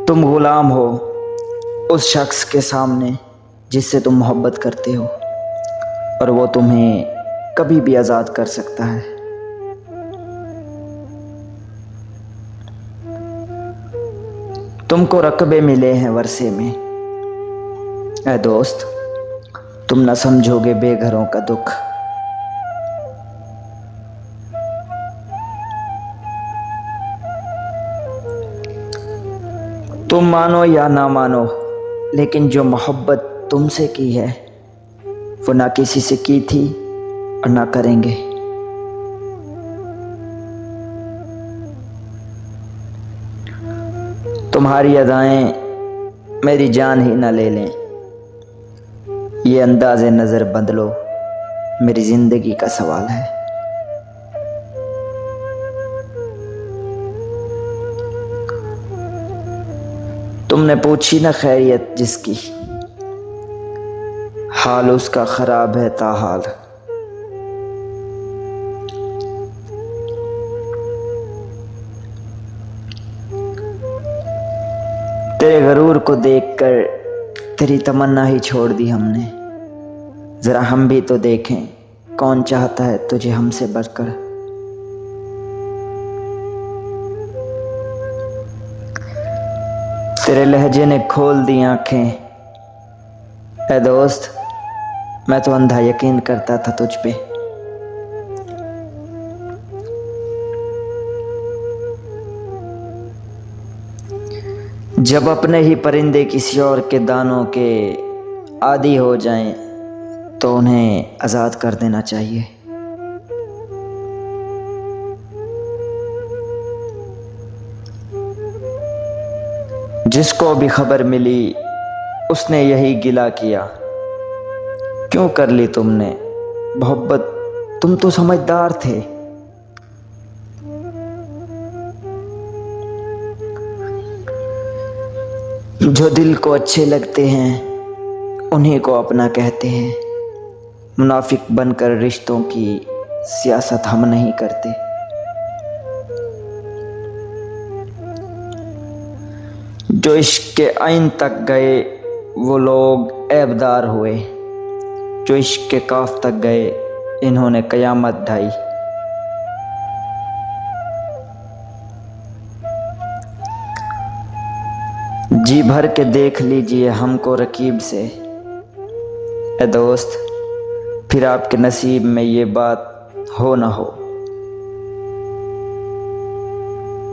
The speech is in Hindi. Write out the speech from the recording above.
तुम गुलाम हो उस शख्स के सामने जिससे तुम मोहब्बत करते हो, और वो तुम्हें कभी भी आज़ाद कर सकता है। तुमको रकबे मिले हैं वर्षे में, ऐ दोस्त तुम न समझोगे बेघरों का दुख। तुम मानो या ना मानो, लेकिन जो मोहब्बत तुमसे की है वो ना किसी से की थी और ना करेंगे। तुम्हारी अदाएं मेरी जान ही ना ले लें, ये अंदाज़े नज़र बदलो मेरी ज़िंदगी का सवाल है। तुमने पूछी ना खैरियत जिसकी, हाल उसका ख़राब है ताहाल। तेरे गरूर को देखकर तेरी तमन्ना ही छोड़ दी हमने। ज़रा हम भी तो देखें कौन चाहता है तुझे हमसे बढ़कर। तेरे लहजे ने खोल दी आंखें, ऐ दोस्त मैं तो अंधा यकीन करता था तुझ पे। जब अपने ही परिंदे किसी और के दानों के आदी हो जाएं तो उन्हें आज़ाद कर देना चाहिए। जिसको भी खबर मिली उसने यही गिला किया, क्यों कर ली तुमने मोहब्बत, तुम तो समझदार थे। जो दिल को अच्छे लगते हैं उन्हीं को अपना कहते हैं। मुनाफिक बनकर रिश्तों की सियासत हम नहीं करते। जो इश्क के आइन तक गए वो लोग ऐबदार हुए, जो इश्क के काफ तक गए इन्होंने कयामत ढाई। जी भर के देख लीजिए हमको रकीब से, ए दोस्त फिर आपके नसीब में ये बात हो ना हो।